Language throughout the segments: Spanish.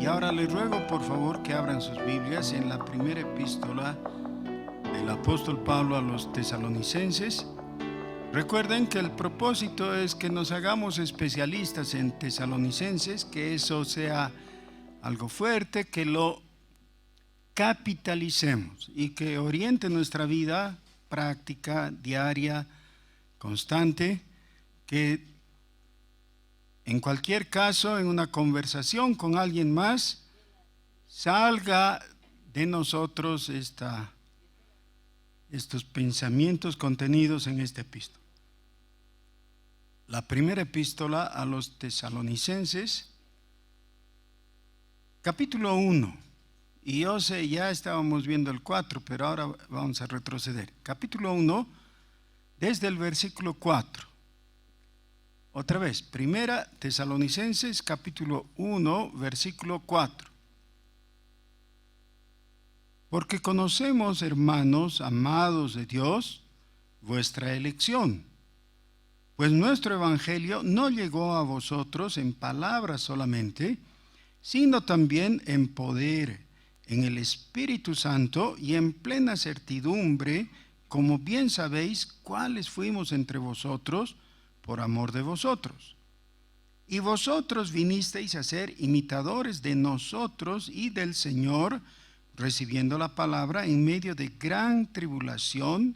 Y ahora les ruego por favor que abran sus Biblias en la primera epístola del apóstol Pablo a los tesalonicenses. Recuerden que el propósito es que nos hagamos especialistas en tesalonicenses, que eso sea algo fuerte, que lo capitalicemos y que oriente nuestra vida práctica, diaria, constante, que en cualquier caso, en una conversación con alguien más, salga de nosotros estos pensamientos contenidos en esta epístola. La primera epístola a los tesalonicenses, capítulo 1. Y yo sé, ya estábamos viendo el 4, pero ahora vamos a retroceder. Capítulo 1, desde el versículo 4. Otra vez, primera Tesalonicenses, capítulo 1, versículo 4. Porque conocemos, hermanos amados de Dios, vuestra elección, pues nuestro evangelio no llegó a vosotros en palabras solamente, sino también en poder, en el Espíritu Santo y en plena certidumbre, como bien sabéis cuáles fuimos entre vosotros, por amor de vosotros. Y vosotros vinisteis a ser imitadores de nosotros y del Señor, recibiendo la palabra en medio de gran tribulación,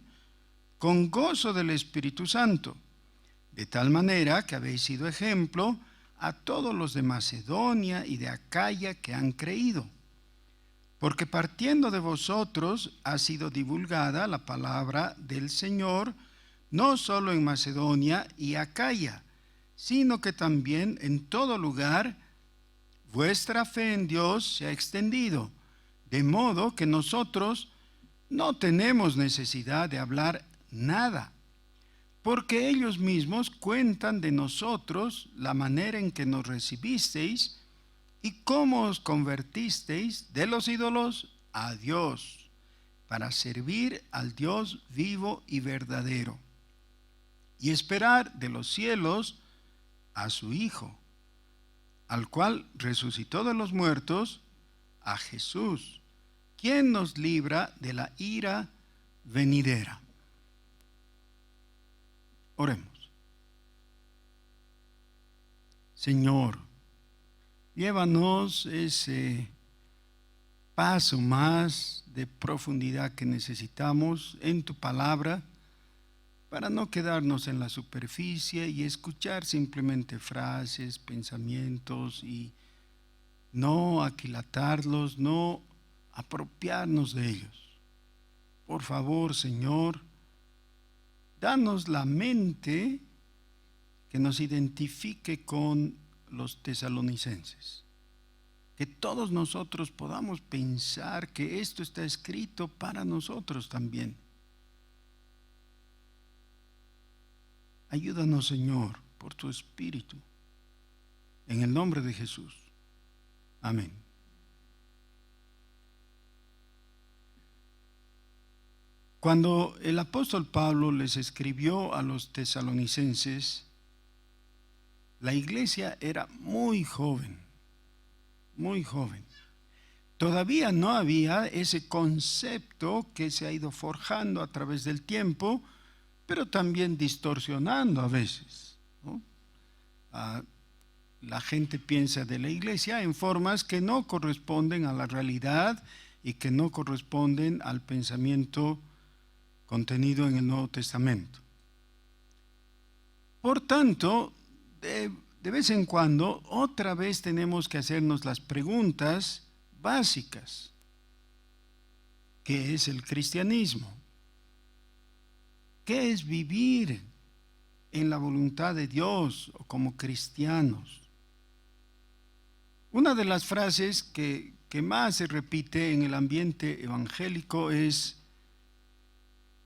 con gozo del Espíritu Santo, de tal manera que habéis sido ejemplo a todos los de Macedonia y de Acaya que han creído. Porque partiendo de vosotros ha sido divulgada la palabra del Señor, no solo en Macedonia y Acaya, sino que también en todo lugar vuestra fe en Dios se ha extendido, de modo que nosotros no tenemos necesidad de hablar nada, porque ellos mismos cuentan de nosotros la manera en que nos recibisteis y cómo os convertisteis de los ídolos a Dios, para servir al Dios vivo y verdadero, y esperar de los cielos a su Hijo, al cual resucitó de los muertos, a Jesús, quien nos libra de la ira venidera. Oremos. Señor, llévanos ese paso más de profundidad que necesitamos en tu palabra, para no quedarnos en la superficie y escuchar simplemente frases, pensamientos y no aquilatarlos, no apropiarnos de ellos. Por favor, Señor, danos la mente que nos identifique con los tesalonicenses. Que todos nosotros podamos pensar que esto está escrito para nosotros también. Ayúdanos, Señor, por tu Espíritu, en el nombre de Jesús. Amén. Cuando el apóstol Pablo les escribió a los tesalonicenses, la iglesia era muy joven, muy joven. Todavía no había ese concepto que se ha ido forjando a través del tiempo, pero también distorsionando a veces, ¿no? La gente piensa de la iglesia en formas que no corresponden a la realidad y que no corresponden al pensamiento contenido en el Nuevo Testamento. Por tanto, de vez en cuando, otra vez tenemos que hacernos las preguntas básicas. ¿Qué es el cristianismo? ¿Qué es vivir en la voluntad de Dios o como cristianos? Una de las frases que más se repite en el ambiente evangélico es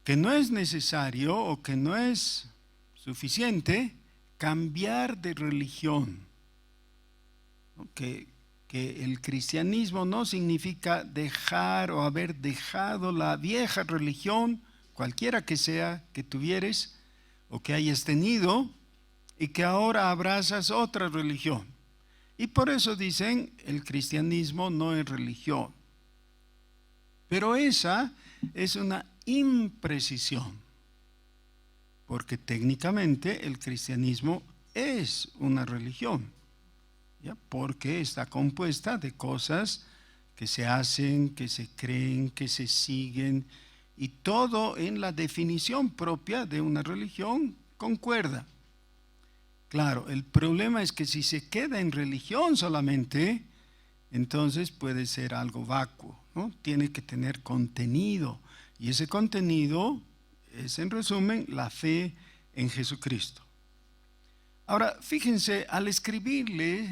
que no es necesario o que no es suficiente cambiar de religión. Que el cristianismo no significa dejar o haber dejado la vieja religión, cualquiera que sea que tuvieres o que hayas tenido, y que ahora abrazas otra religión. Y por eso dicen, el cristianismo no es religión. Pero esa es una imprecisión, porque técnicamente el cristianismo es una religión, ¿ya? Porque está compuesta de cosas que se hacen, que se creen, que se siguen, y todo en la definición propia de una religión concuerda. Claro, el problema es que si se queda en religión solamente, entonces puede ser algo vacuo, ¿no? Tiene que tener contenido, y ese contenido es, en resumen, la fe en Jesucristo. Ahora, fíjense, al escribirles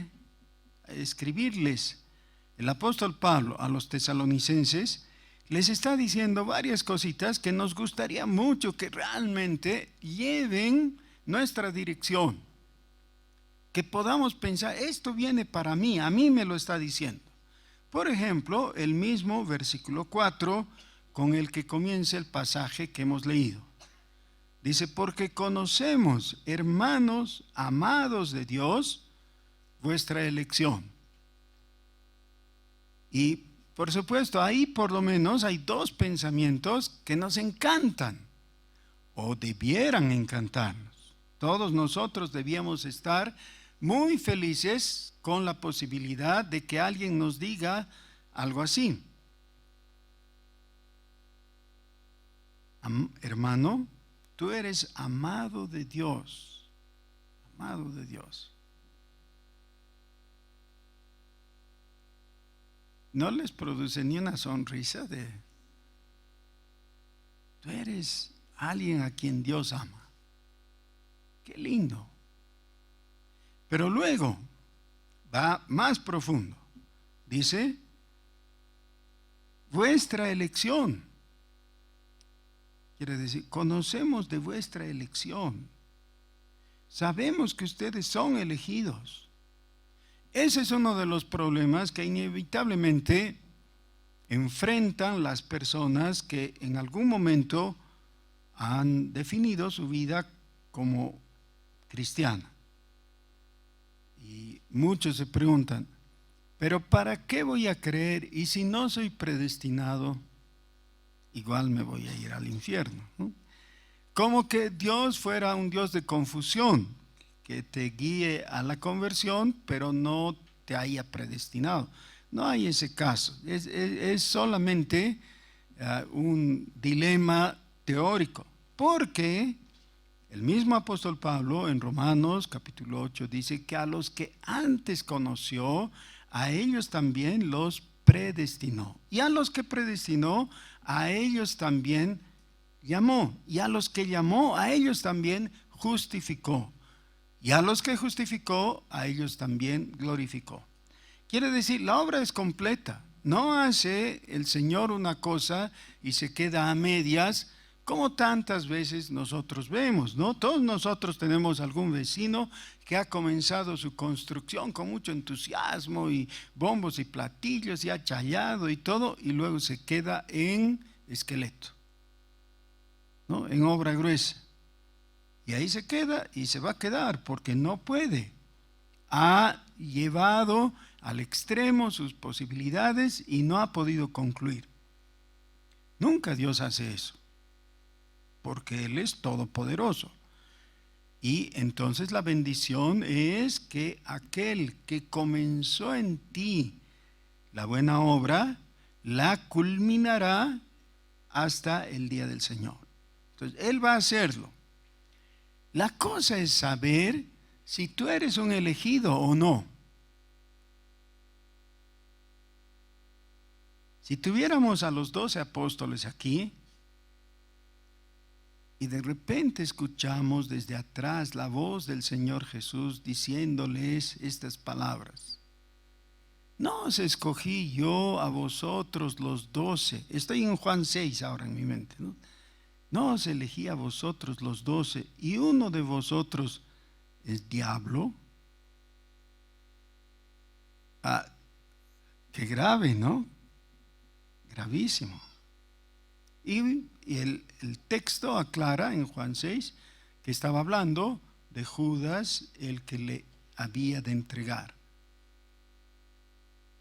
el apóstol Pablo a los tesalonicenses, les está diciendo varias cositas que nos gustaría mucho que realmente lleven nuestra dirección, que podamos pensar, esto viene para mí, a mí me lo está diciendo. Por ejemplo, el mismo versículo 4 con el que comienza el pasaje que hemos leído. Dice, porque conocemos, hermanos amados de Dios, vuestra elección. Y por supuesto, ahí por lo menos hay dos pensamientos que nos encantan, o debieran encantarnos. Todos nosotros debíamos estar muy felices con la posibilidad de que alguien nos diga algo así. Hermano, tú eres amado de Dios, amado de Dios. ¿No les produce ni una sonrisa de, tú eres alguien a quien Dios ama? Qué lindo. Pero luego va más profundo. Dice, vuestra elección. Quiere decir, conocemos de vuestra elección. Sabemos que ustedes son elegidos. Ese es uno de los problemas que inevitablemente enfrentan las personas que en algún momento han definido su vida como cristiana. Y muchos se preguntan, ¿pero para qué voy a creer? Y si no soy predestinado, igual me voy a ir al infierno, ¿no? Como que Dios fuera un Dios de confusión, que te guíe a la conversión, pero no te haya predestinado. No hay ese caso, es solamente un dilema teórico, porque el mismo apóstol Pablo en Romanos capítulo 8 dice que a los que antes conoció, a ellos también los predestinó. Y a los que predestinó, a ellos también llamó. Y a los que llamó, a ellos también justificó. Y a los que justificó, a ellos también glorificó. Quiere decir, la obra es completa. No hace el Señor una cosa y se queda a medias, como tantas veces nosotros vemos, ¿no? Todos nosotros tenemos algún vecino que ha comenzado su construcción con mucho entusiasmo y bombos y platillos y ha chayado y todo, y luego se queda en esqueleto, ¿no? En obra gruesa. Y ahí se queda y se va a quedar porque no puede. Ha llevado al extremo sus posibilidades y no ha podido concluir. Nunca Dios hace eso, porque Él es todopoderoso. Y entonces la bendición es que aquel que comenzó en ti la buena obra, la culminará hasta el día del Señor. Entonces, Él va a hacerlo. La cosa es saber si tú eres un elegido o no. Si tuviéramos a los 12 apóstoles aquí y de repente escuchamos desde atrás la voz del Señor Jesús diciéndoles estas palabras: no os escogí yo a vosotros los 12. Estoy en Juan 6 ahora en mi mente, ¿no? No os elegí a vosotros los 12 y uno de vosotros es diablo. Ah, qué grave, ¿no? Gravísimo. Y el texto aclara en Juan 6 que estaba hablando de Judas, el que le había de entregar.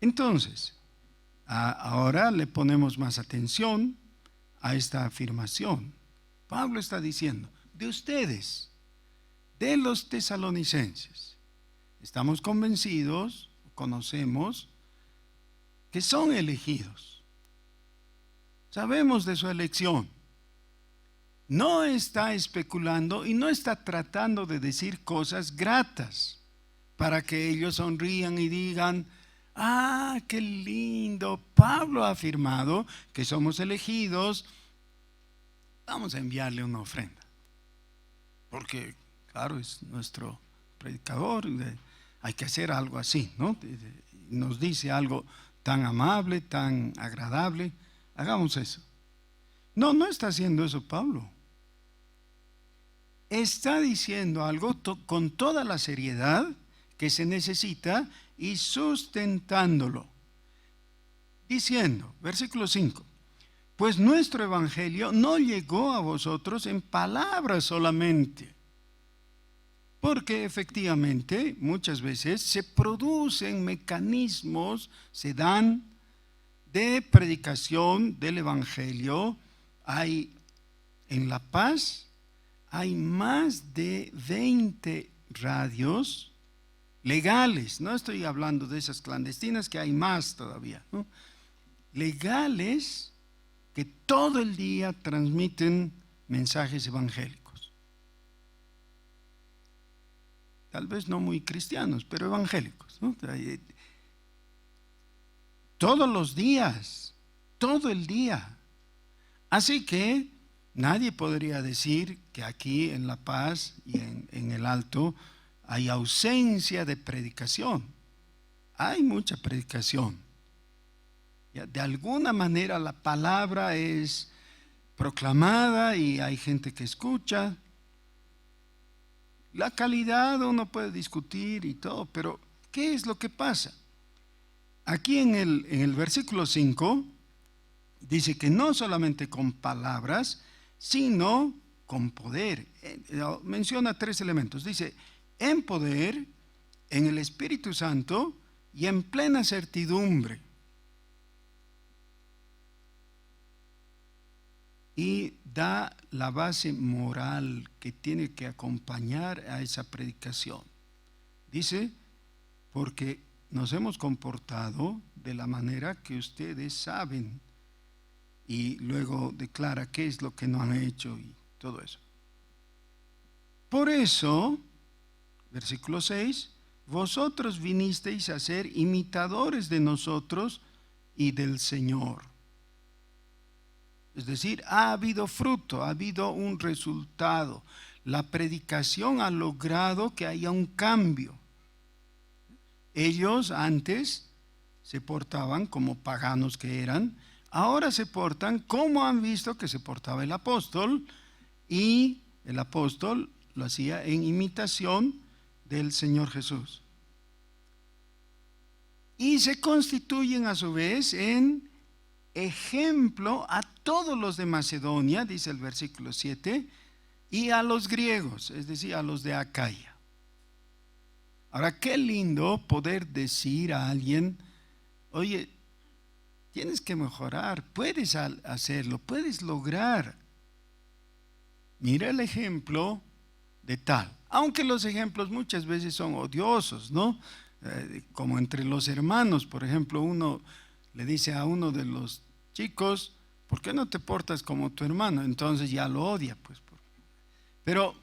Entonces, ahora le ponemos más atención a esta afirmación. Pablo está diciendo, de ustedes, de los tesalonicenses, estamos convencidos, conocemos, que son elegidos. Sabemos de su elección. No está especulando y no está tratando de decir cosas gratas para que ellos sonrían y digan, ah, qué lindo, Pablo ha afirmado que somos elegidos, vamos a enviarle una ofrenda. Porque, claro, es nuestro predicador, hay que hacer algo así, ¿no? Nos dice algo tan amable, tan agradable, hagamos eso. No, no está haciendo eso Pablo. Está diciendo algo con toda la seriedad que se necesita y sustentándolo. Diciendo, versículo 5, pues nuestro evangelio no llegó a vosotros en palabras solamente, porque efectivamente muchas veces se producen mecanismos, se dan de predicación del evangelio. Hay en La Paz, hay más de 20 radios legales, no estoy hablando de esas clandestinas que hay más todavía, ¿no? Legales que todo el día transmiten mensajes evangélicos. Tal vez no muy cristianos, pero evangélicos, ¿no? Todos los días, todo el día. Así que nadie podría decir que aquí en La Paz y en el Alto hay ausencia de predicación. Hay mucha predicación. De alguna manera la palabra es proclamada y hay gente que escucha. La calidad uno puede discutir y todo, pero ¿qué es lo que pasa? Aquí en el versículo 5 dice que no solamente con palabras, sino con poder. Menciona 3 elementos. Dice, en poder, en el Espíritu Santo y en plena certidumbre. Y da la base moral que tiene que acompañar a esa predicación. Dice, porque nos hemos comportado de la manera que ustedes saben. Y luego declara qué es lo que no han hecho y todo eso. Por eso, versículo 6, vosotros vinisteis a ser imitadores de nosotros y del Señor. Es decir, ha habido fruto, ha habido un resultado. La predicación ha logrado que haya un cambio. Ellos antes se portaban como paganos que eran, ahora se portan como han visto que se portaba el apóstol, y el apóstol lo hacía en imitación del Señor Jesús. Y se constituyen a su vez en ejemplo a todos los de Macedonia, dice el versículo 7, y a los griegos, es decir, a los de Acaya. Ahora, qué lindo poder decir a alguien, oye, tienes que mejorar, puedes hacerlo, puedes lograr. Mira el ejemplo de tal, aunque los ejemplos muchas veces son odiosos, ¿no? Como entre los hermanos, por ejemplo, uno le dice a uno de los chicos, ¿por qué no te portas como tu hermano? Entonces ya lo odia, pues. Pero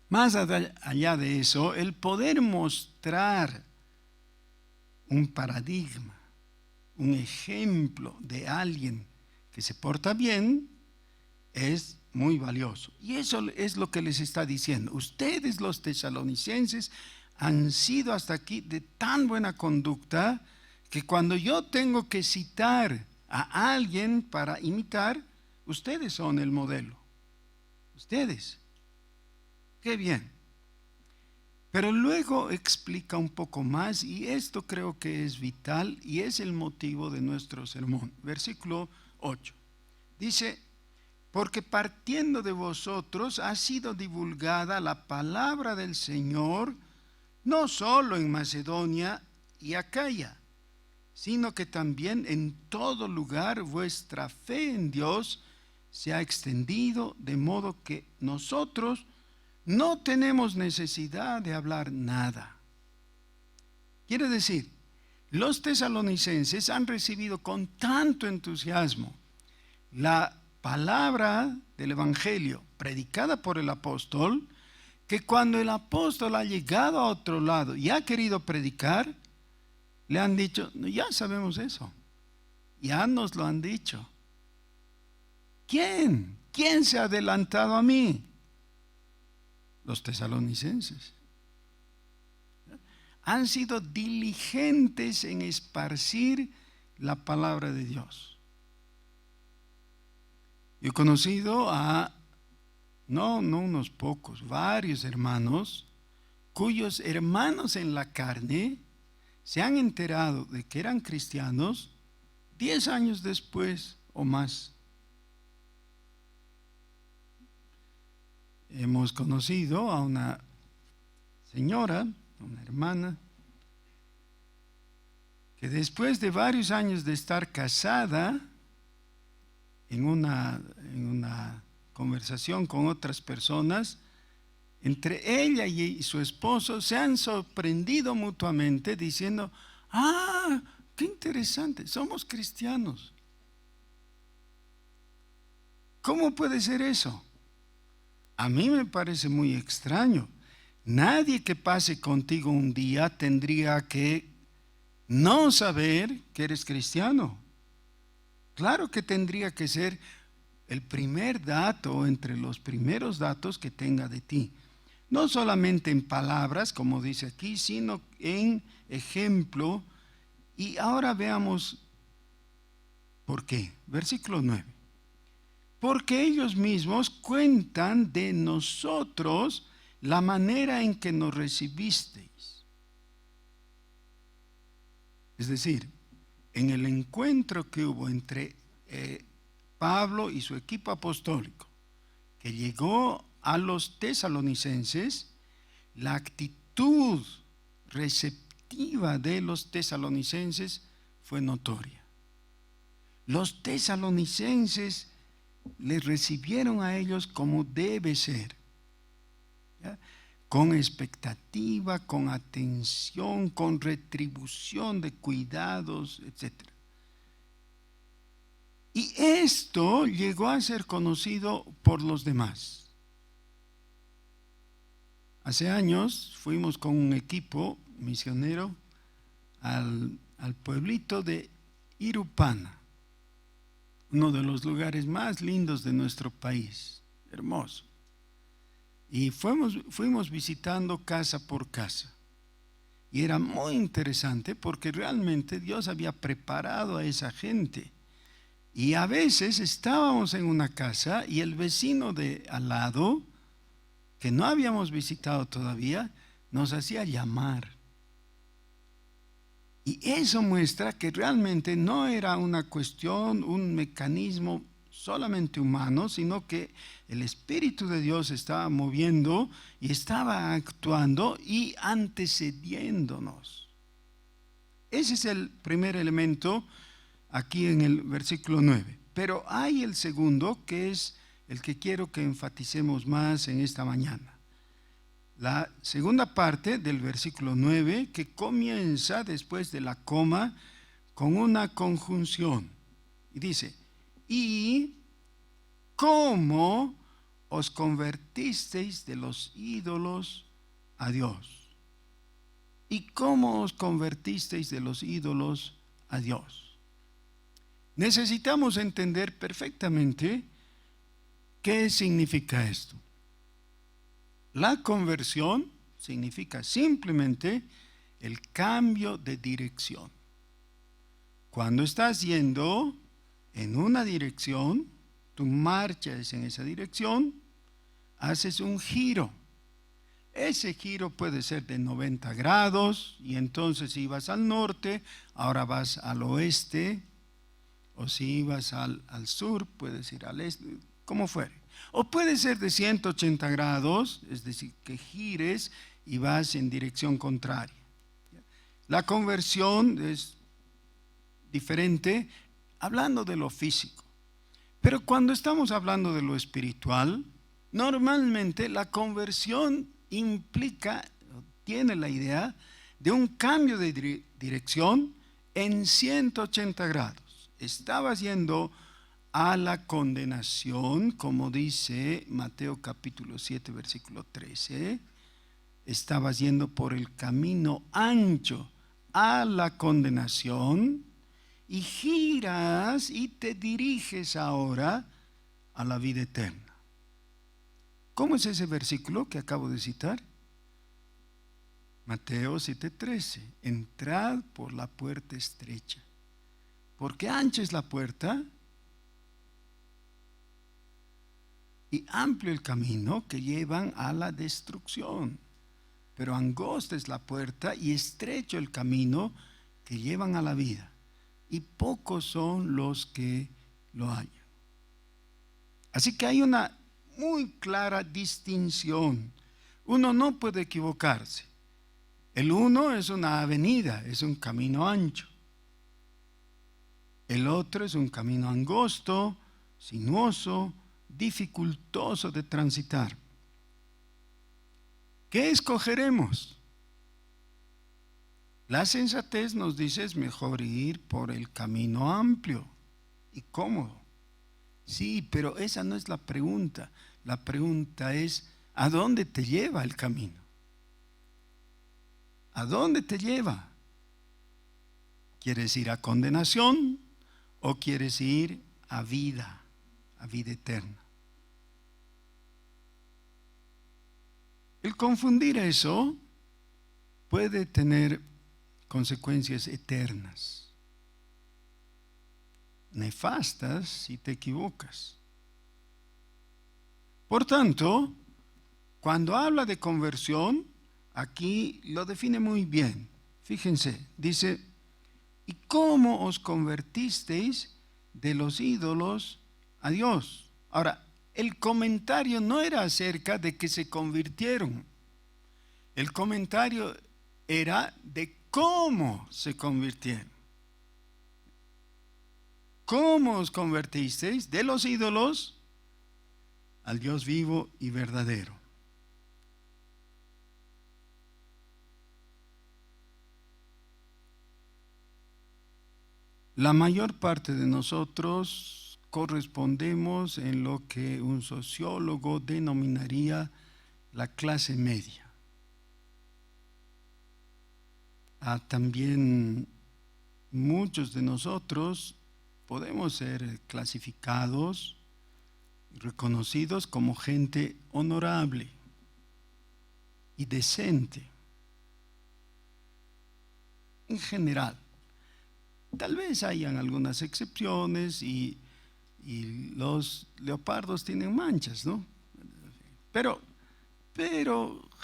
más allá de eso, el poder mostrar un paradigma, un ejemplo de alguien que se porta bien, es muy valioso. Y eso es lo que les está diciendo. Ustedes, los tesalonicenses, han sido hasta aquí de tan buena conducta que cuando yo tengo que citar a alguien para imitar, ustedes son el modelo. Ustedes. Qué bien. Pero luego explica un poco más, y esto creo que es vital y es el motivo de nuestro sermón. Versículo 8. Dice, porque partiendo de vosotros ha sido divulgada la palabra del Señor, no solo en Macedonia y Acaya, sino que también en todo lugar vuestra fe en Dios se ha extendido, de modo que nosotros no tenemos necesidad de hablar nada. Quiere decir, los tesalonicenses han recibido con tanto entusiasmo la palabra del Evangelio predicada por el apóstol, que cuando el apóstol ha llegado a otro lado y ha querido predicar, le han dicho: "No, ya sabemos eso, ya nos lo han dicho". ¿Quién? ¿Quién se ha adelantado a mí? Los tesalonicenses. Han sido diligentes en esparcir la palabra de Dios. Yo he conocido a, no unos pocos, varios hermanos, cuyos hermanos en la carne se han enterado de que eran cristianos 10 años después o más. Hemos conocido a una señora, una hermana, que después de varios años de estar casada, en una conversación con otras personas, entre ella y su esposo se han sorprendido mutuamente diciendo: "Ah, qué interesante, somos cristianos". ¿Cómo puede ser eso? A mí me parece muy extraño. Nadie que pase contigo un día tendría que no saber que eres cristiano. Claro que tendría que ser el primer dato, entre los primeros datos que tenga de ti. No solamente en palabras, como dice aquí, sino en ejemplo. Y ahora veamos por qué. Versículo 9. Porque ellos mismos cuentan de nosotros la manera en que nos recibisteis. Es decir, en el encuentro que hubo entre Pablo y su equipo apostólico, que llegó a los tesalonicenses, la actitud receptiva de los tesalonicenses fue notoria. Los tesalonicenses les recibieron a ellos como debe ser, ¿ya? Con expectativa, con atención, con retribución de cuidados, etc. Y esto llegó a ser conocido por los demás. Hace años fuimos con un equipo misionero al pueblito de Irupana, uno de los lugares más lindos de nuestro país, hermoso. Y fuimos visitando casa por casa. Y era muy interesante porque realmente Dios había preparado a esa gente. Y a veces estábamos en una casa y el vecino de al lado, que no habíamos visitado todavía, nos hacía llamar. Y eso muestra que realmente no era una cuestión, un mecanismo solamente humano, sino que el Espíritu de Dios estaba moviendo y estaba actuando y antecediéndonos. Ese es el primer elemento aquí en el versículo 9. Pero hay el segundo, que es el que quiero que enfaticemos más en esta mañana. La segunda parte del versículo 9, que comienza después de la coma con una conjunción. Y dice: "Y cómo os convertisteis de los ídolos a Dios". ¿Y cómo os convertisteis de los ídolos a Dios? Necesitamos entender perfectamente qué significa esto. La conversión significa simplemente el cambio de dirección. Cuando estás yendo en una dirección, tú marchas en esa dirección, haces un giro. Ese giro puede ser de 90 grados y entonces si ibas al norte, ahora vas al oeste, o si ibas al sur, puedes ir al este, como fuere. O puede ser de 180 grados, es decir, que gires y vas en dirección contraria. La conversión es diferente hablando de lo físico. Pero cuando estamos hablando de lo espiritual, normalmente la conversión implica, tiene la idea de un cambio de dirección en 180 grados. Estabas yendo a la condenación, como dice Mateo capítulo 7, versículo 13. Estabas yendo por el camino ancho a la condenación y giras y te diriges ahora a la vida eterna. ¿Cómo es ese versículo que acabo de citar? Mateo 7:13. Entrad por la puerta estrecha, porque ancha es la puerta y amplio el camino que llevan a la destrucción, pero angosta es la puerta y estrecho el camino que llevan a la vida, y pocos son los que lo hallan. Así que hay una muy clara distinción. Uno no puede equivocarse. El uno es una avenida, es un camino ancho. El otro es un camino angosto, sinuoso, dificultoso de transitar. ¿Qué escogeremos? La sensatez nos dice es mejor ir por el camino amplio y cómodo. Sí, pero esa no es la pregunta. La pregunta es, ¿a dónde te lleva el camino? ¿A dónde te lleva? ¿Quieres ir a condenación o quieres ir a vida eterna? El confundir eso puede tener consecuencias eternas, nefastas si te equivocas. Por tanto, cuando habla de conversión, aquí lo define muy bien. Fíjense, dice, ¿y cómo os convertisteis de los ídolos a Dios? Ahora, el comentario no era acerca de que se convirtieron. El comentario era de cómo se convirtieron. ¿Cómo os convertisteis de los ídolos al Dios vivo y verdadero? La mayor parte de nosotros correspondemos en lo que un sociólogo denominaría la clase media. También muchos de nosotros podemos ser clasificados y reconocidos como gente honorable y decente en general. Tal vez hayan algunas excepciones y los leopardos tienen manchas, ¿no? Pero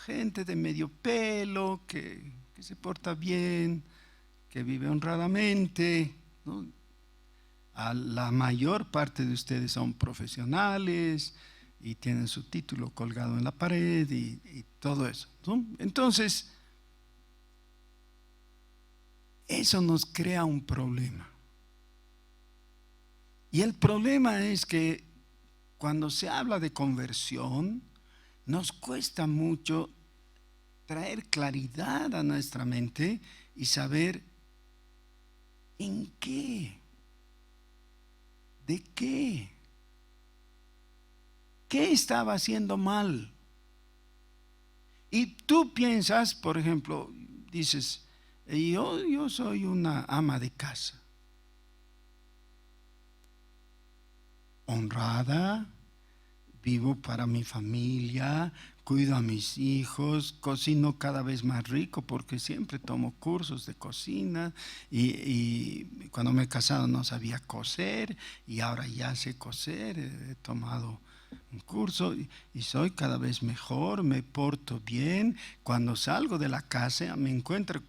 gente de medio pelo que se porta bien, que vive honradamente, ¿no? La mayor parte de ustedes son profesionales y tienen su título colgado en la pared y todo eso, ¿no? Entonces, eso nos crea un problema. Y el problema es que cuando se habla de conversión, nos cuesta mucho traer claridad a nuestra mente y saber en qué, de qué estaba haciendo mal. Y tú piensas, por ejemplo, dices, yo soy una ama de casa, honrada, vivo para mi familia, cuido a mis hijos, cocino cada vez más rico porque siempre tomo cursos de cocina y cuando me he casado no sabía coser y ahora ya sé coser, he tomado un curso y soy cada vez mejor, me porto bien. Cuando salgo de la casa me encuentro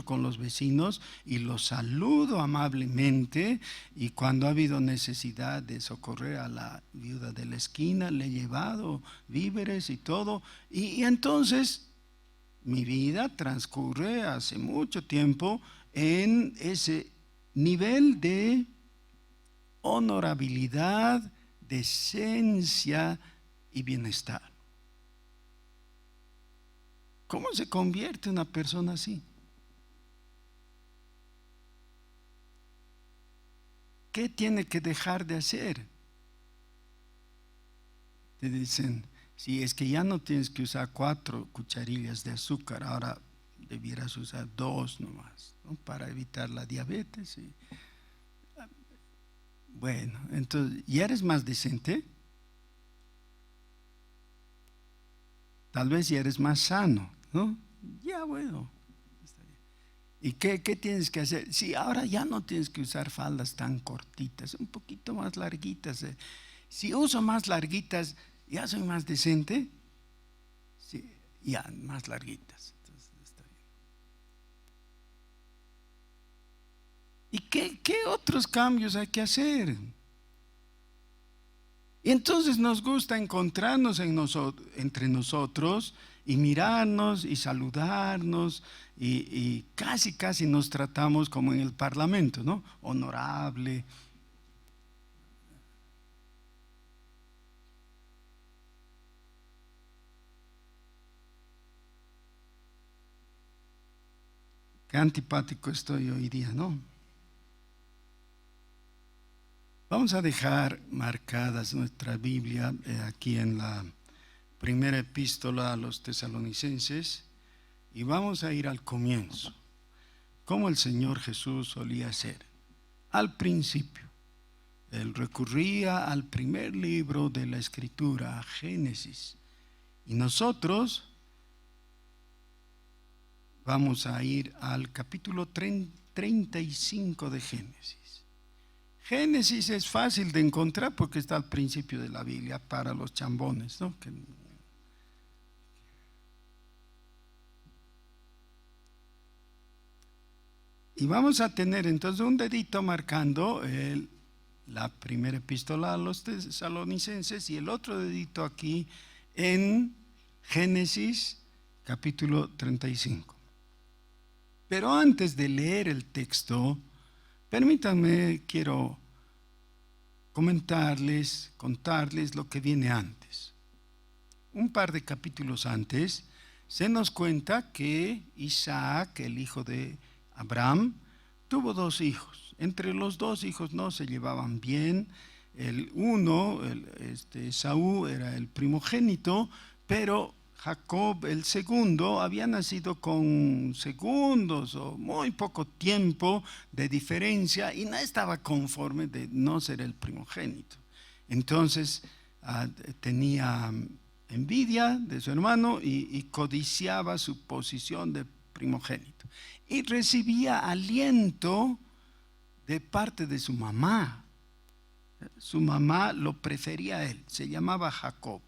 con los vecinos y los saludo amablemente, y cuando ha habido necesidad de socorrer a la viuda de la esquina le he llevado víveres y todo, y entonces mi vida transcurre hace mucho tiempo en ese nivel de honorabilidad, decencia y bienestar. ¿Cómo se convierte una persona así? ¿Qué tiene que dejar de hacer? Te dicen, si es que ya no tienes que usar 4 cucharillas de azúcar, ahora debieras usar 2 nomás, ¿no? Para evitar la diabetes. Bueno, entonces, ¿ya eres más decente? Tal vez ya eres más sano, ¿no? Ya, bueno. ¿Y qué tienes que hacer? Sí, ahora ya no tienes que usar faldas tan cortitas, un poquito más larguitas. Si uso más larguitas, ¿ya soy más decente? Sí, ya, más larguitas. Entonces, está bien. ¿Y qué otros cambios hay que hacer? Y entonces nos gusta encontrarnos entre nosotros y mirarnos y saludarnos y casi nos tratamos como en el Parlamento, ¿no? Honorable. Qué antipático estoy hoy día, ¿no? Vamos a dejar marcadas nuestra Biblia aquí en la primera epístola a los tesalonicenses y vamos a ir al comienzo, como el Señor Jesús solía hacer. Al principio, Él recurría al primer libro de la Escritura, a Génesis, y nosotros vamos a ir al capítulo 35 de Génesis. Génesis es fácil de encontrar porque está al principio de la Biblia para los chambones, ¿no? Y vamos a tener entonces un dedito marcando la primera epístola a los tesalonicenses y el otro dedito aquí en Génesis capítulo 35. Pero antes de leer el texto, permítanme, quiero contarles lo que viene antes. Un par de capítulos antes, se nos cuenta que Isaac, el hijo de Abraham, tuvo 2 hijos. Entre los 2 hijos no se llevaban bien. El uno, Esaú, era el primogénito, pero Jacob, el segundo, había nacido con segundos o muy poco tiempo de diferencia y no estaba conforme de no ser el primogénito. Entonces tenía envidia de su hermano y codiciaba su posición de primogénito. Y recibía aliento de parte de su mamá. Su mamá lo prefería a él, se llamaba Jacob.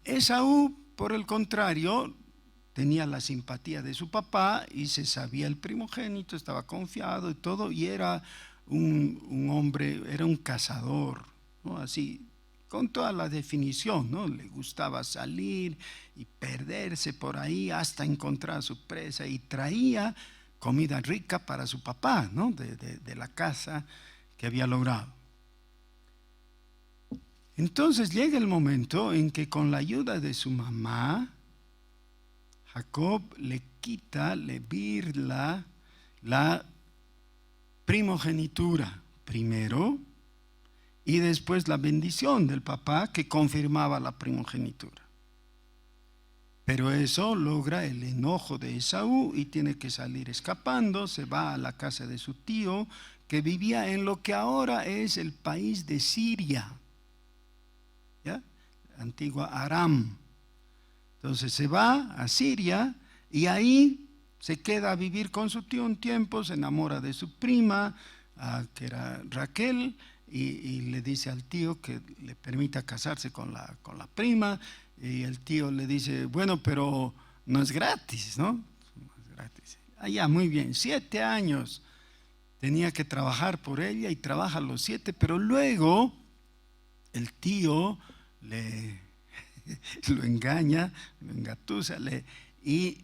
Esaú, por el contrario, tenía la simpatía de su papá y se sabía el primogénito, estaba confiado y todo, y era un hombre, era un cazador, ¿no? Así, con toda la definición, ¿no? Le gustaba salir y perderse por ahí hasta encontrar su presa y traía comida rica para su papá, ¿no? De la casa que había logrado. Entonces llega el momento en que con la ayuda de su mamá, Jacob le quita, le birla la primogenitura primero y después la bendición del papá que confirmaba la primogenitura. Pero eso logra el enojo de Esaú y tiene que salir escapando, se va a la casa de su tío que vivía en lo que ahora es el país de Siria, ¿ya? Antigua Aram. Entonces se va a Siria y ahí se queda a vivir con su tío un tiempo, se enamora de su prima, que era Raquel, y le dice al tío que le permita casarse con la prima, y el tío le dice, bueno, pero no es gratis, ¿no? No es gratis. Ya, muy bien, 7 años tenía que trabajar por ella y trabaja los 7, pero luego el tío lo engaña, lo engatusa y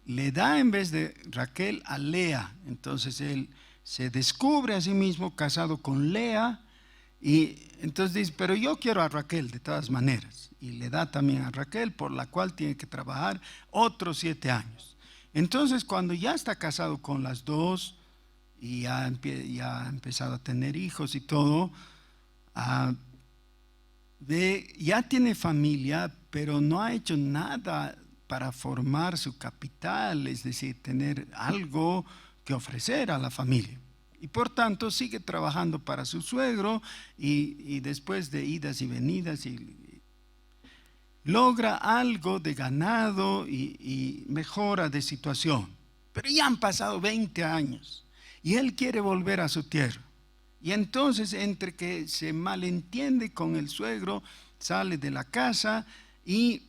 le da en vez de Raquel a Lea. Entonces él se descubre a sí mismo casado con Lea y entonces dice, pero yo quiero a Raquel de todas maneras. Y le da también a Raquel, por la cual tiene que trabajar otros 7 años. Entonces cuando ya está casado con las dos y ya ha empezado a tener hijos y todo, ya tiene familia, pero no ha hecho nada para formar su capital, es decir, tener algo que ofrecer a la familia. Y por tanto sigue trabajando para su suegro y después de idas y venidas logra algo de ganado y mejora de situación. Pero ya han pasado 20 años y él quiere volver a su tierra. Y entonces entre que se malentiende con el suegro, sale de la casa y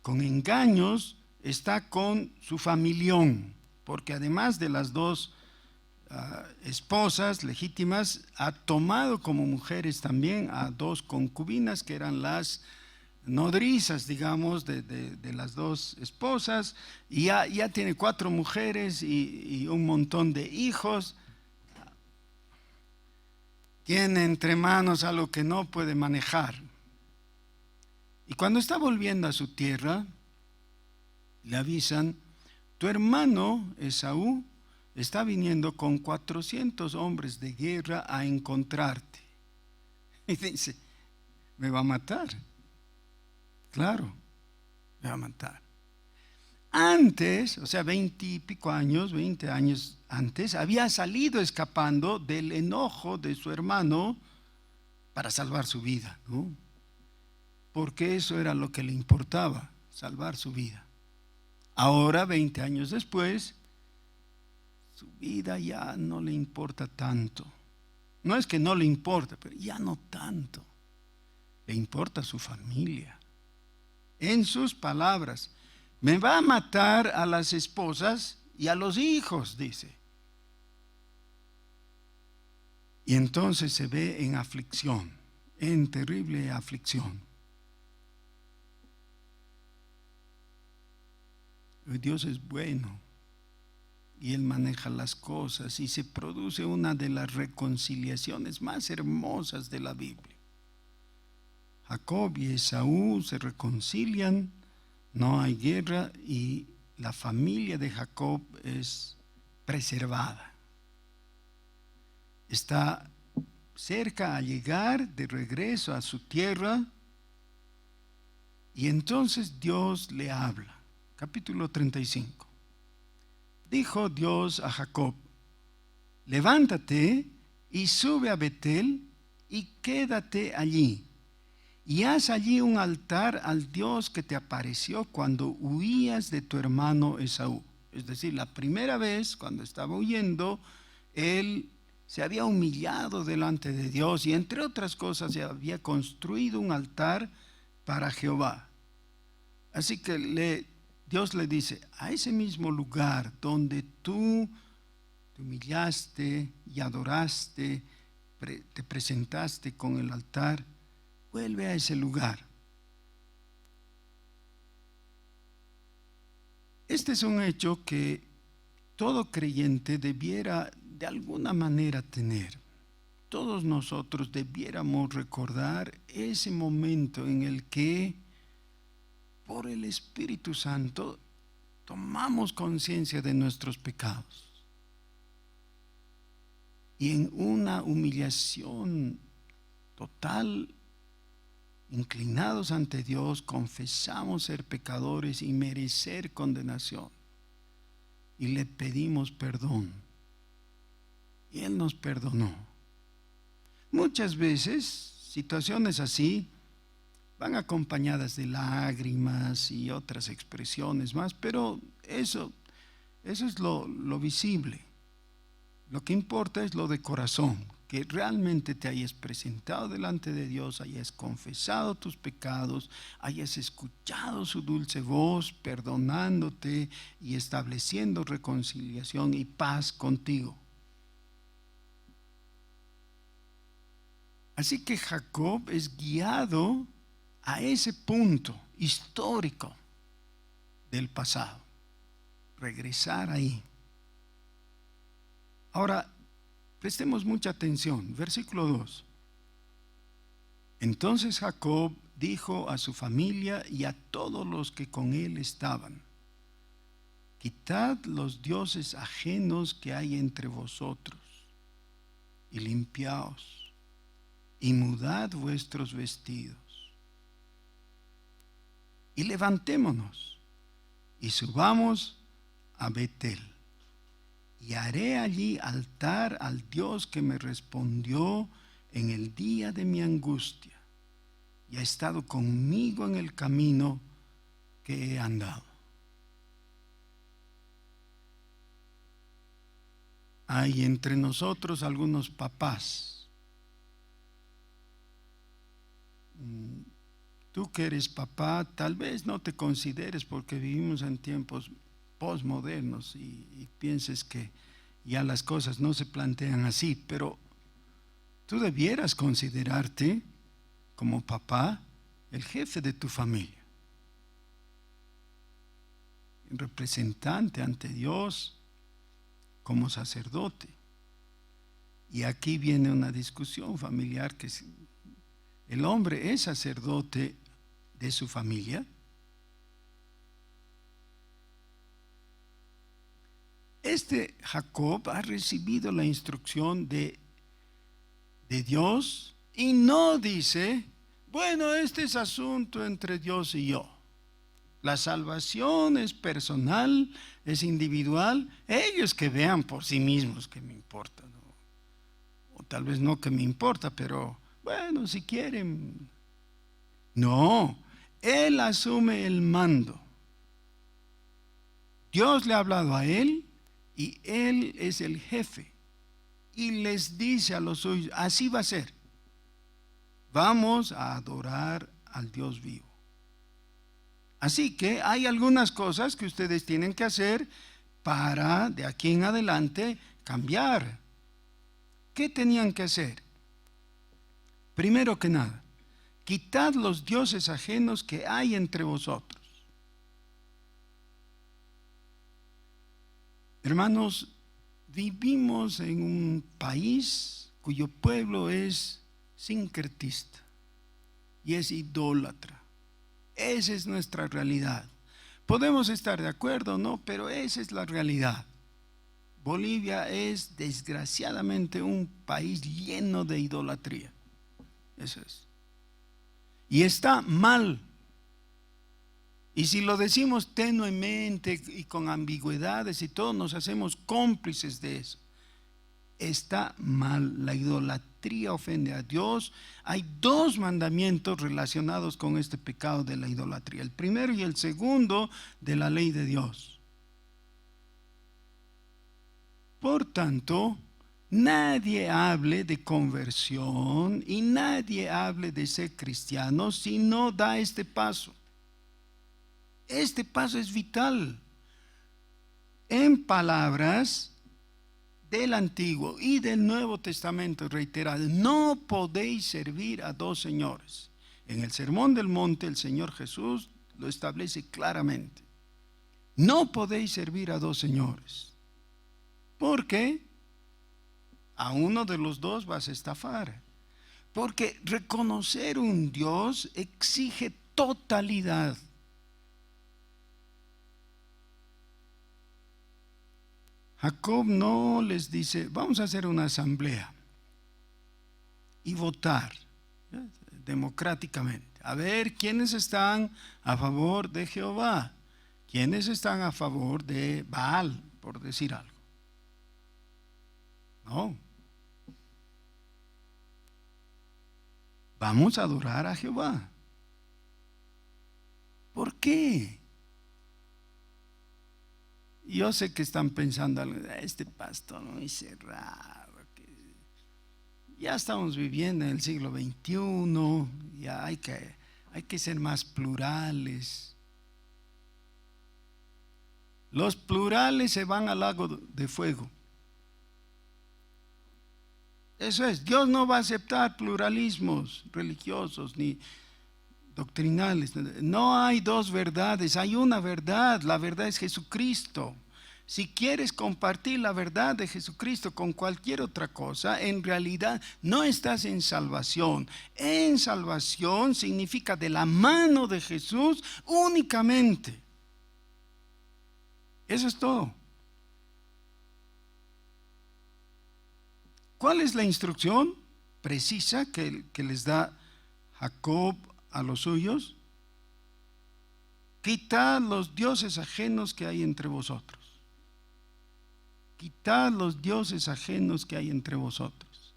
con engaños está con su familión, porque además de las dos esposas legítimas, ha tomado como mujeres también a 2 concubinas que eran las nodrizas, digamos, de las 2 esposas, y ya tiene 4 mujeres y un montón de hijos. Tiene entre manos algo que no puede manejar. Y cuando está volviendo a su tierra, le avisan, tu hermano Esaú está viniendo con 400 hombres de guerra a encontrarte. Y dice, me va a matar. Claro, me va a matar. Antes, o sea, 20 y pico años, 20 años antes, había salido escapando del enojo de su hermano para salvar su vida, ¿no? Porque eso era lo que le importaba, salvar su vida. Ahora, 20 años después, su vida ya no le importa tanto. No es que no le importa, pero ya no tanto. Le importa su familia. En sus palabras, me va a matar a las esposas y a los hijos, dice. Y entonces se ve en aflicción, en terrible aflicción. Dios es bueno y Él maneja las cosas y se produce una de las reconciliaciones más hermosas de la Biblia. Jacob y Esaú se reconcilian, no hay guerra y la familia de Jacob es preservada. Está cerca a llegar de regreso a su tierra y entonces Dios le habla. Capítulo 35. Dijo Dios a Jacob, levántate y sube a Betel y quédate allí. Y haz allí un altar al Dios que te apareció cuando huías de tu hermano Esaú. Es decir, la primera vez cuando estaba huyendo, él se había humillado delante de Dios y entre otras cosas se había construido un altar para Jehová. Así que Dios le dice, a ese mismo lugar donde tú te humillaste y adoraste, te presentaste con el altar, vuelve a ese lugar. Este es un hecho que todo creyente debiera de alguna manera tener. Todos nosotros debiéramos recordar ese momento en el que por el Espíritu Santo tomamos conciencia de nuestros pecados y en una humillación total, inclinados ante Dios, confesamos ser pecadores y merecer condenación y le pedimos perdón y Él nos perdonó. Muchas veces situaciones así van acompañadas de lágrimas y otras expresiones más, pero eso es lo visible. Lo que importa es lo de corazón, que realmente te hayas presentado delante de Dios, hayas confesado tus pecados, hayas escuchado su dulce voz, perdonándote y estableciendo reconciliación y paz contigo. Así que Jacob es guiado a ese punto histórico del pasado. regresar ahí. Ahora, prestemos mucha atención. Versículo 2. Entonces Jacob dijo a su familia y a todos los que con él estaban: quitad los dioses ajenos que hay entre vosotros, y limpiaos, y mudad vuestros vestidos, y levantémonos, y subamos a Betel, y haré allí altar al Dios que me respondió en el día de mi angustia, y ha estado conmigo en el camino que he andado. Hay entre nosotros algunos papás. Tú que eres papá, tal vez no te consideres, porque vivimos en tiempos posmodernos y pienses que ya las cosas no se plantean así, pero tú debieras considerarte como papá el jefe de tu familia, el representante ante Dios como sacerdote. Y aquí viene una discusión familiar, que el hombre es sacerdote de su familia. Este Jacob ha recibido la instrucción de Dios y no dice: bueno, este es asunto entre Dios y yo. La salvación es personal, es individual. Ellos que vean por sí mismos qué me importa, ¿no? O tal vez no que me importa, pero bueno, si quieren. No, él asume el mando. Dios le ha hablado a él y él es el jefe. Y les dice a los suyos: así va a ser. Vamos a adorar al Dios vivo. Así que hay algunas cosas que ustedes tienen que hacer para de aquí en adelante cambiar. ¿Qué tenían que hacer? Primero que nada, quitad los dioses ajenos que hay entre vosotros. Hermanos, vivimos en un país cuyo pueblo es sincretista y es idólatra. Esa es nuestra realidad. Podemos estar de acuerdo o no, pero esa es la realidad. Bolivia es desgraciadamente un país lleno de idolatría. Eso es. Y está mal. Y si lo decimos tenuemente y con ambigüedades y todo, nos hacemos cómplices de eso. Está mal. La idolatría ofende a Dios. Hay dos mandamientos relacionados con este pecado de la idolatría: el primero y el segundo de la ley de Dios. Por tanto, nadie hable de conversión y nadie hable de ser cristiano si no da este paso. Este paso es vital. En palabras del Antiguo y del Nuevo Testamento reiterado: no podéis servir a dos señores. En el Sermón del Monte el Señor Jesús lo establece claramente. No podéis servir a dos señores, porque a uno de los dos vas a estafar. Porque reconocer un Dios exige totalidad. Jacob no les dice: vamos a hacer una asamblea y votar democráticamente, a ver quiénes están a favor de Jehová, quiénes están a favor de Baal, por decir algo. No. Vamos a adorar a Jehová. ¿Por qué? Yo sé que están pensando: este pastor muy cerrado, que ya estamos viviendo en el siglo XXI, ya hay que ser más plurales. Los plurales se van al lago de fuego. Eso es, Dios no va a aceptar pluralismos religiosos ni doctrinales. No hay dos verdades, hay una verdad. La verdad es Jesucristo. Si quieres compartir la verdad de Jesucristo con cualquier otra cosa, en realidad no estás en salvación. En salvación significa de la mano de Jesús únicamente. Eso es todo. ¿Cuál es la instrucción precisa que les da Jacob a los suyos? Quitad los dioses ajenos que hay entre vosotros. Quitad los dioses ajenos que hay entre vosotros.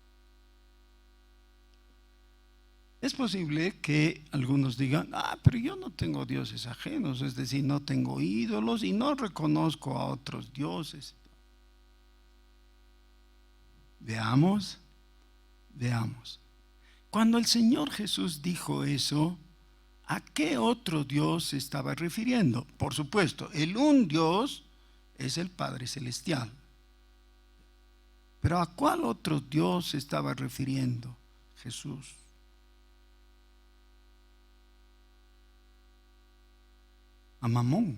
Es posible que algunos digan, pero yo no tengo dioses ajenos, es decir, no tengo ídolos y no reconozco a otros dioses. Veamos. Cuando el Señor Jesús dijo eso, ¿a qué otro Dios se estaba refiriendo? Por supuesto, el un Dios es el Padre Celestial. Pero ¿a cuál otro Dios se estaba refiriendo Jesús? A Mamón,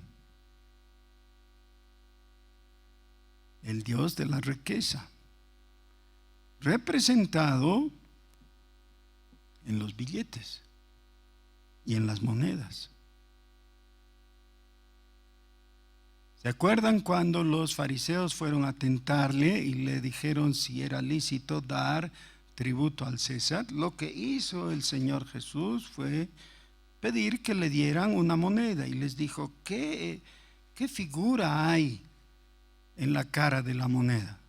el Dios de la riqueza, representado en los billetes y en las monedas. ¿Se acuerdan cuando los fariseos fueron a tentarle y le dijeron si era lícito dar tributo al César? Lo que hizo el Señor Jesús fue pedir que le dieran una moneda y les dijo, ¿qué figura hay en la cara de la moneda?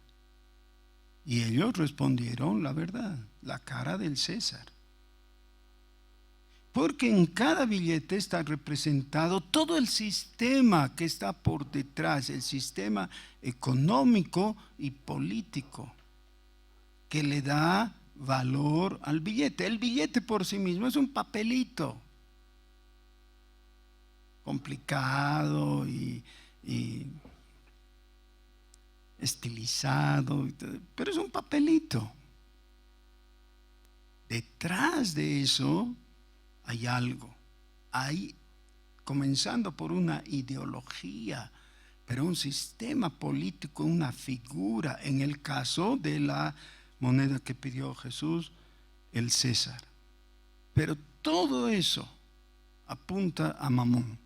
Y ellos respondieron la verdad, la cara del César. Porque en cada billete está representado todo el sistema que está por detrás, el sistema económico y político que le da valor al billete. El billete por sí mismo es un papelito complicado y estilizado, pero es un papelito. Detrás de eso hay algo, comenzando por una ideología, pero un sistema político, una figura, en el caso de la moneda que pidió Jesús, el César. Pero todo eso apunta a Mamón.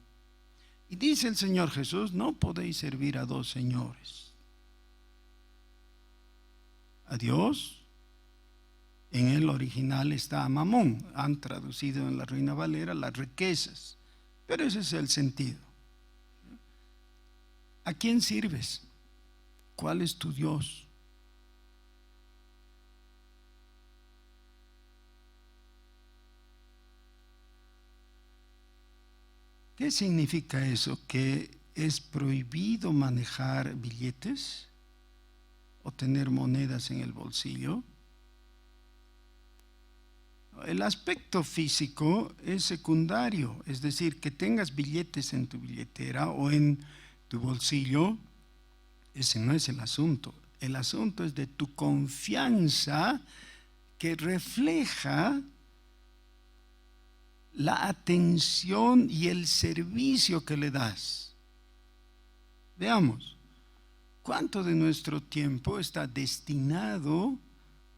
Y dice el Señor Jesús, no podéis servir a dos señores. A Dios. En el original está Mamón, han traducido en la Reina Valera las riquezas, pero ese es el sentido. ¿A quién sirves? ¿Cuál es tu Dios? ¿Qué significa eso? ¿Que es prohibido manejar billetes o tener monedas en el bolsillo? El aspecto físico es secundario, es decir, que tengas billetes en tu billetera o en tu bolsillo, ese no es el asunto. El asunto es de tu confianza que refleja la atención y el servicio que le das. Veamos, ¿cuánto de nuestro tiempo está destinado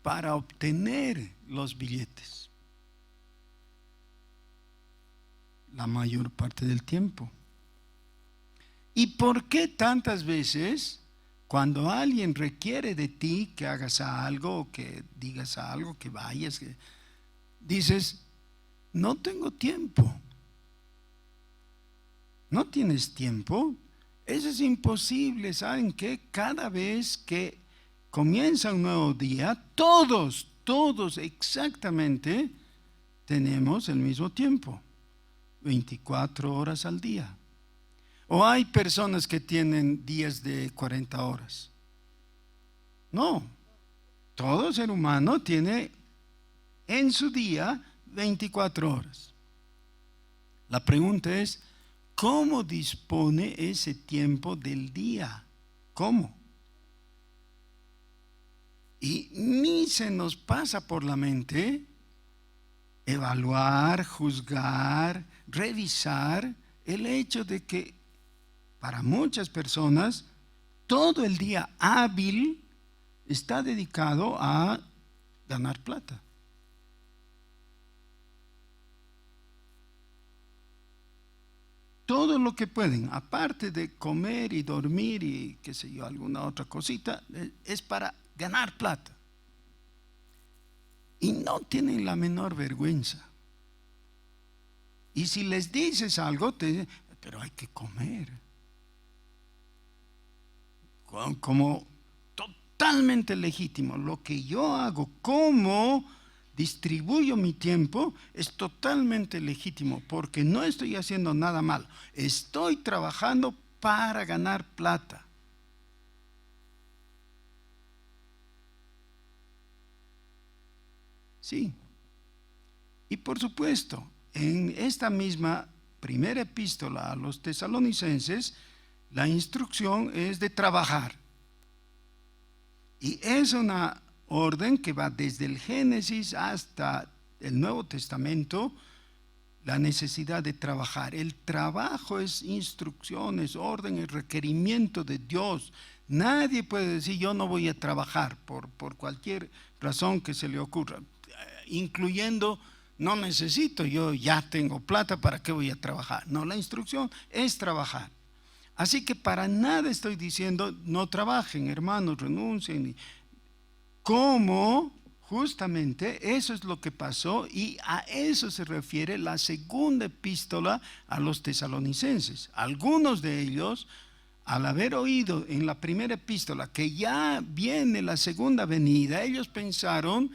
para obtener los billetes? La mayor parte del tiempo. ¿Y por qué tantas veces cuando alguien requiere de ti que hagas algo, o que digas algo, que vayas, que dices, no tengo tiempo? ¿No tienes tiempo? Eso es imposible. ¿Saben qué? Cada vez que comienza un nuevo día, todos exactamente tenemos el mismo tiempo. 24 horas al día. O hay personas que tienen días de 40 horas. No, todo ser humano tiene en su día 24 horas. La pregunta es, ¿cómo dispone ese tiempo del día? ¿Cómo? Y ni se nos pasa por la mente evaluar, juzgar, revisar el hecho de que para muchas personas todo el día hábil está dedicado a ganar plata. Todo lo que pueden, aparte de comer y dormir y qué sé yo, alguna otra cosita, es para ganar plata. Y no tienen la menor vergüenza. Y si les dices algo, te dicen, pero hay que comer. Como totalmente legítimo. Lo que yo hago, cómo distribuyo mi tiempo, es totalmente legítimo, porque no estoy haciendo nada malo. Estoy trabajando para ganar plata. Sí. Y por supuesto, en esta misma primera epístola a los tesalonicenses, la instrucción es de trabajar. Y es una orden que va desde el Génesis hasta el Nuevo Testamento, la necesidad de trabajar. El trabajo es instrucción, es orden, es requerimiento de Dios. Nadie puede decir yo no voy a trabajar por cualquier razón que se le ocurra, incluyendo no necesito, yo ya tengo plata, ¿para qué voy a trabajar? No, la instrucción es trabajar. Así que para nada estoy diciendo no trabajen, hermanos, renuncien. ¿Cómo? Justamente eso es lo que pasó, y a eso se refiere la segunda epístola a los tesalonicenses. Algunos de ellos, al haber oído en la primera epístola que ya viene la segunda venida, ellos pensaron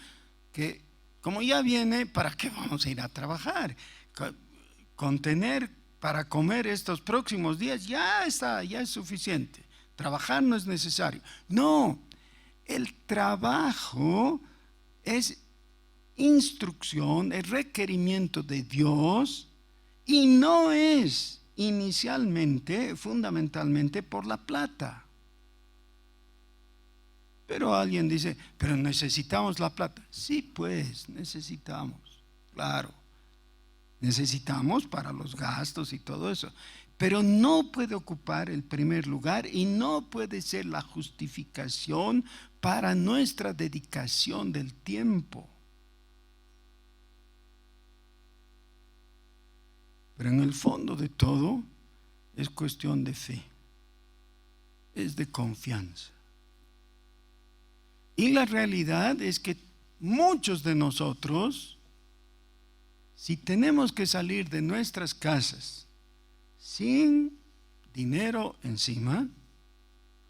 que como ya viene, ¿para qué vamos a ir a trabajar? Con tener para comer estos próximos días ya está, ya es suficiente. Trabajar no es necesario. No, el trabajo es instrucción, es requerimiento de Dios, y no es inicialmente, fundamentalmente por la plata. Pero alguien dice, pero necesitamos la plata. Sí, pues, necesitamos, claro. Necesitamos para los gastos y todo eso. Pero no puede ocupar el primer lugar y no puede ser la justificación para nuestra dedicación del tiempo. Pero en el fondo de todo es cuestión de fe, es de confianza. Y la realidad es que muchos de nosotros, si tenemos que salir de nuestras casas sin dinero encima,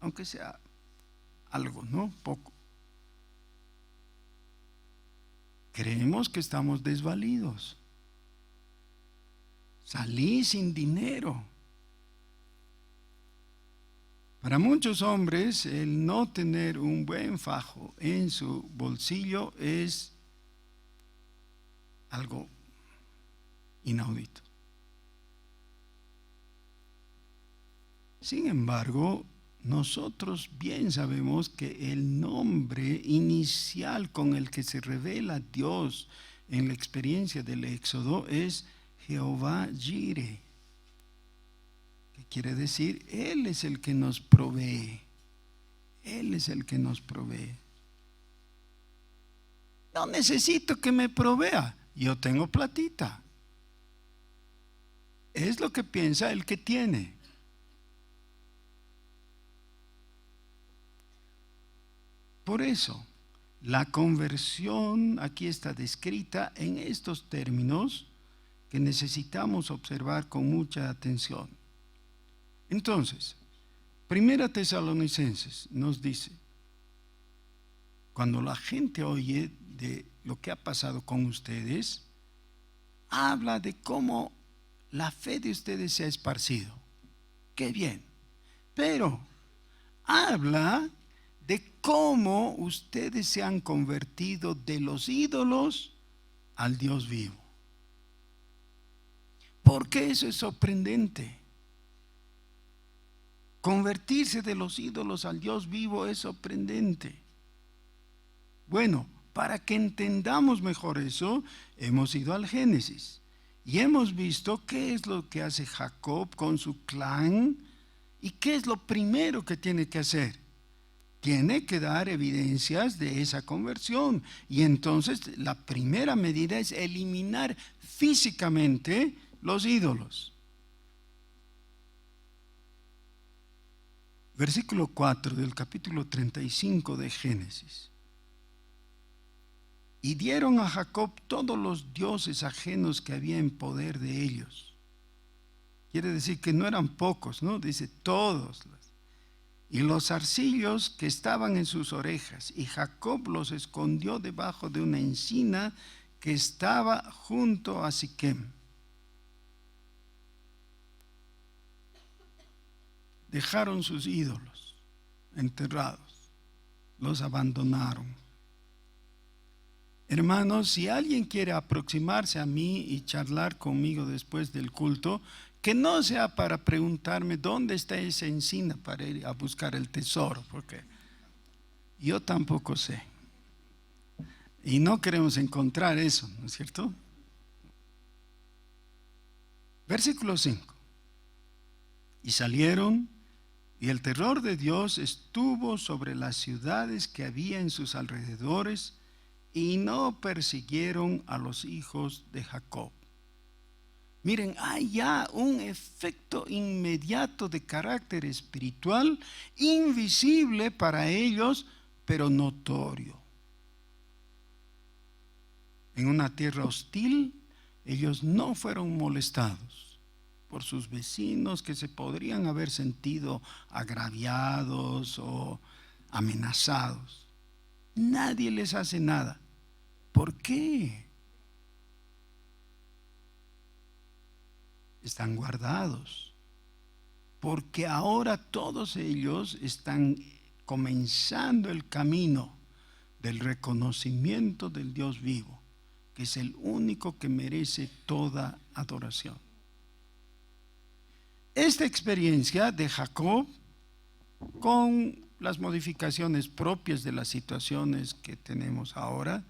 aunque sea algo, ¿no? Poco, creemos que estamos desvalidos. Salí sin dinero. Para muchos hombres, el no tener un buen fajo en su bolsillo es algo inaudito. Sin embargo, nosotros bien sabemos que el nombre inicial con el que se revela Dios en la experiencia del Éxodo es Jehová Jireh. Quiere decir, Él es el que nos provee. Él es el que nos provee. No necesito que me provea. Yo tengo platita. Es lo que piensa el que tiene. Por eso, la conversión aquí está descrita en estos términos que necesitamos observar con mucha atención. Entonces, Primera Tesalonicenses nos dice, cuando la gente oye de lo que ha pasado con ustedes, habla de cómo la fe de ustedes se ha esparcido. Qué bien. Pero habla de cómo ustedes se han convertido de los ídolos al Dios vivo. Porque eso es sorprendente. Convertirse de los ídolos al Dios vivo es sorprendente. Bueno, para que entendamos mejor eso, hemos ido al Génesis y hemos visto qué es lo que hace Jacob con su clan ¿Y qué es lo primero que tiene que hacer? Tiene que dar evidencias de esa conversión. Y entonces la primera medida es eliminar físicamente los ídolos. Versículo 4 del capítulo 35 de Génesis. Y dieron a Jacob todos los dioses ajenos que había en poder de ellos. Quiere decir que no eran pocos, ¿no? Dice todos. Y los zarcillos que estaban en sus orejas. Y Jacob los escondió debajo de una encina que estaba junto a Siquem. Dejaron sus ídolos enterrados, los abandonaron. Hermanos, si alguien quiere aproximarse a mí y charlar conmigo después del culto, que no sea para preguntarme dónde está esa encina para ir a buscar el tesoro, porque yo tampoco sé. Y no queremos encontrar eso, ¿no es cierto? Versículo 5. Y salieron, y el terror de Dios estuvo sobre las ciudades que había en sus alrededores, y no persiguieron a los hijos de Jacob. Miren, hay ya un efecto inmediato de carácter espiritual, invisible para ellos, pero notorio. En una tierra hostil, ellos no fueron molestados por sus vecinos que se podrían haber sentido agraviados o amenazados. Nadie les hace nada. ¿Por qué? Están guardados, porque ahora todos ellos están comenzando el camino del reconocimiento del Dios vivo, que es el único que merece toda adoración. Esta experiencia de Jacob, con las modificaciones propias de las situaciones que tenemos ahora,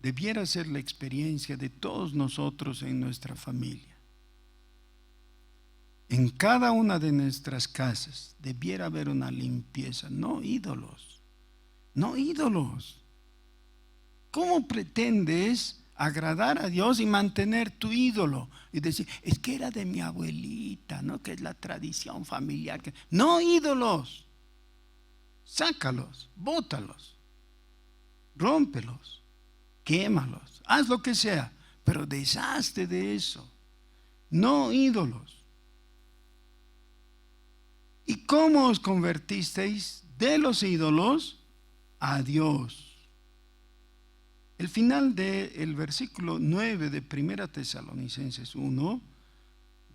debiera ser la experiencia de todos nosotros en nuestra familia. En cada una de nuestras casas debiera haber una limpieza, no ídolos, no ídolos. ¿Cómo pretendes agradar a Dios y mantener tu ídolo? Y decir, es que era de mi abuelita, ¿no? Que es la tradición familiar. No ídolos, sácalos, bótalos, rómpelos, quémalos, haz lo que sea, pero deshazte de eso, no ídolos. ¿Y cómo os convertisteis de los ídolos a Dios? El final del versículo 9 de 1 Tesalonicenses 1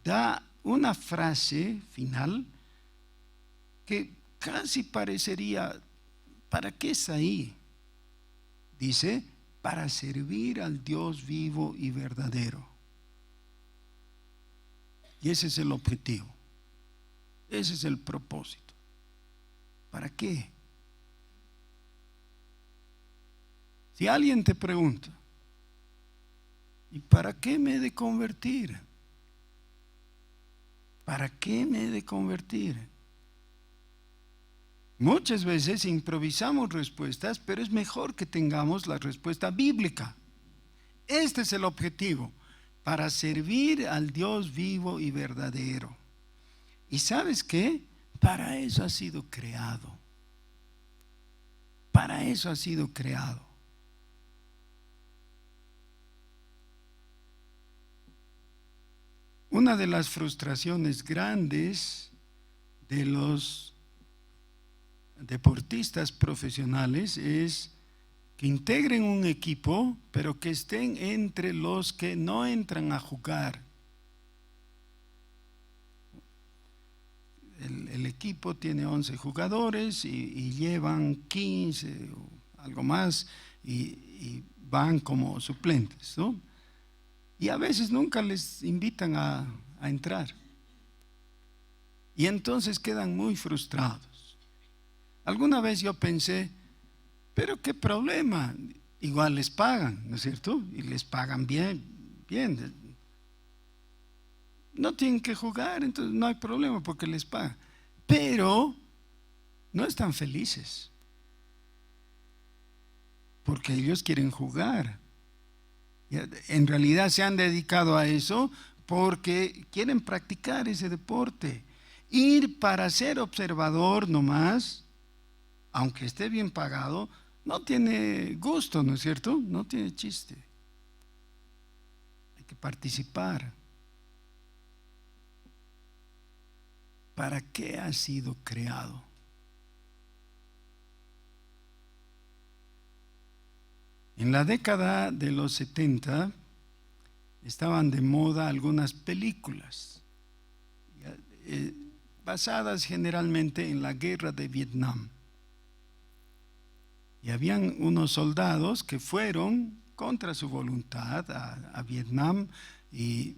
da una frase final que casi parecería, ¿para qué es ahí? Dice, para servir al Dios vivo y verdadero. Y ese es el objetivo. Ese es el propósito. ¿Para qué? Si alguien te pregunta, ¿y para qué me he de convertir? ¿Para qué me he de convertir? Muchas veces improvisamos respuestas, pero es mejor que tengamos la respuesta bíblica. Este es el objetivo, para servir al Dios vivo y verdadero. ¿Y sabes qué? Para eso ha sido creado. Para eso ha sido creado. Una de las frustraciones grandes de los deportistas profesionales es que integren un equipo, pero que estén entre los que no entran a jugar. El equipo tiene 11 jugadores y llevan 15 o algo más y van como suplentes, ¿no? Y a veces nunca les invitan a entrar. Y entonces quedan muy frustrados. Alguna vez yo pensé, pero qué problema, igual les pagan, ¿no es cierto? Y les pagan bien, bien. No tienen que jugar, entonces no hay problema porque les pagan. pero no están felices, porque ellos quieren jugar. En realidad se han dedicado a eso porque quieren practicar ese deporte. Ir para ser observador nomás, aunque esté bien pagado, no tiene gusto, ¿no es cierto? No tiene chiste. Hay que participar. ¿Para qué ha sido creado? En la década de los 70 estaban de moda algunas películas basadas generalmente en la guerra de Vietnam. Y habían unos soldados que fueron contra su voluntad a Vietnam y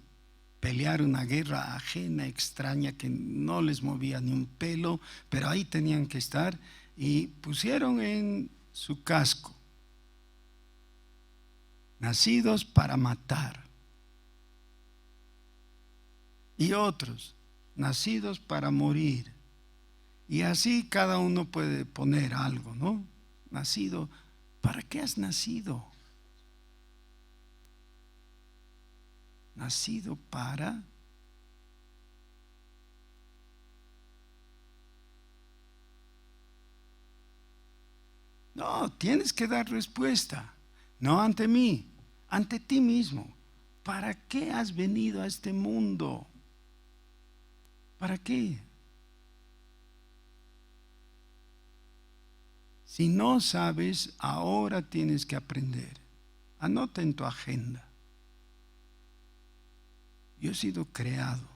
pelear una guerra ajena, extraña, que no les movía ni un pelo, pero ahí tenían que estar, y pusieron en su casco: nacidos para matar. Y otros: nacidos para morir. Y así cada uno puede poner algo, ¿no? Nacido. ¿Para qué has nacido? Nacido para... No, tienes que dar respuesta. No ante mí, ante ti mismo. ¿Para qué has venido a este mundo? ¿Para qué? Si no sabes, ahora tienes que aprender. Anota en tu agenda: yo he sido creado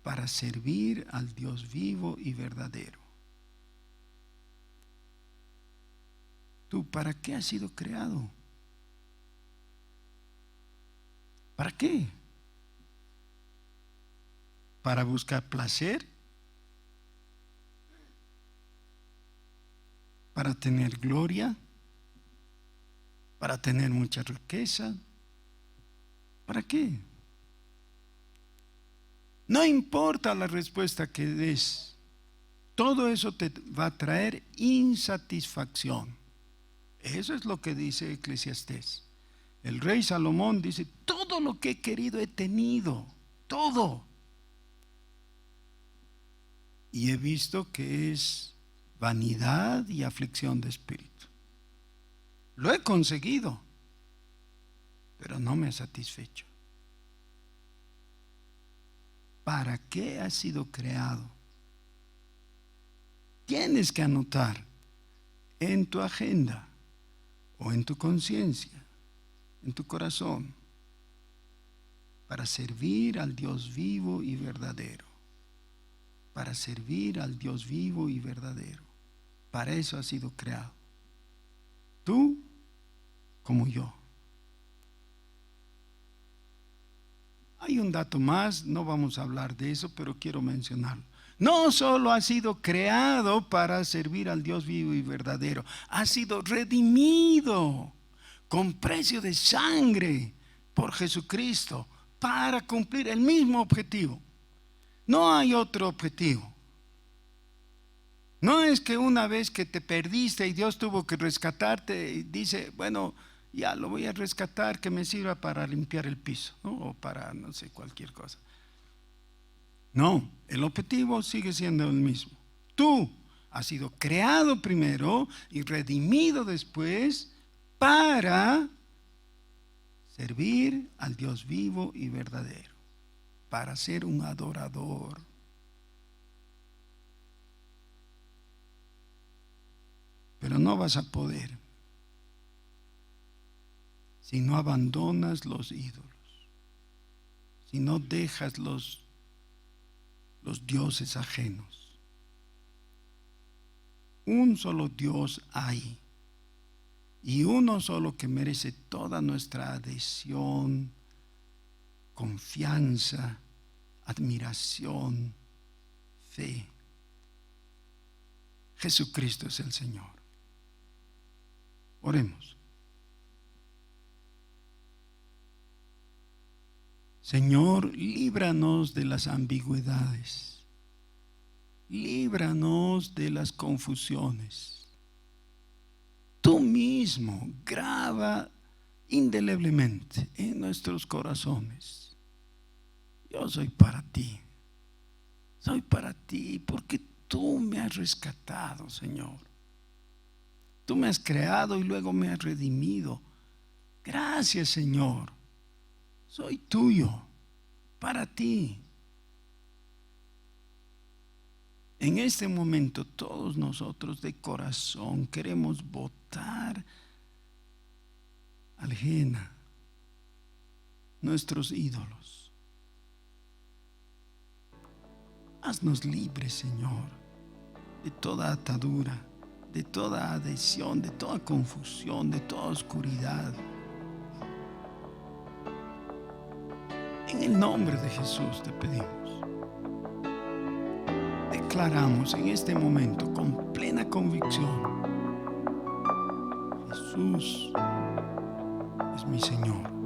para servir al Dios vivo y verdadero. ¿Tú para qué has sido creado? ¿Para qué? ¿Para buscar placer? ¿Para tener gloria? ¿Para tener mucha riqueza? ¿Para qué? No importa la respuesta que des, todo eso te va a traer insatisfacción. Eso es lo que dice Eclesiastés. El rey Salomón dice: todo lo que he querido he tenido, todo. Y he visto que es vanidad y aflicción de espíritu. Lo he conseguido, pero no me ha satisfecho. ¿Para qué has sido creado? Tienes que anotar en tu agenda o en tu conciencia, en tu corazón: para servir al Dios vivo y verdadero. Para servir al Dios vivo y verdadero. Para eso has sido creado. Tú como yo. Hay un dato más, no vamos a hablar de eso, pero quiero mencionarlo. No solo ha sido creado para servir al Dios vivo y verdadero, ha sido redimido con precio de sangre por Jesucristo para cumplir el mismo objetivo. No hay otro objetivo. No es que una vez que te perdiste y Dios tuvo que rescatarte y dice: bueno, ya lo voy a rescatar, que me sirva para limpiar el piso, ¿no? O para, no sé, cualquier cosa. No, el objetivo sigue siendo el mismo. Tú has sido creado primero y redimido después para servir al Dios vivo y verdadero, para ser un adorador. Pero no vas a poder si no abandonas los ídolos, si no dejas los dioses ajenos. Un solo Dios hay, y uno solo que merece toda nuestra adhesión, confianza, admiración, fe. Jesucristo es el Señor. Oremos. Señor, líbranos de las ambigüedades. líbranos de las confusiones. Tú mismo graba indeleblemente en nuestros corazones: yo soy para ti, soy para ti, porque tú me has rescatado, Señor. Tú me has creado y luego me has redimido. Gracias, Señor. Soy tuyo, para ti. En este momento todos nosotros de corazón queremos botar ajena nuestros ídolos. Haznos libres, Señor, de toda atadura, de toda adhesión, de toda confusión, de toda oscuridad. En el nombre de Jesús te pedimos. Declaramos en este momento con plena convicción: Jesús es mi Señor.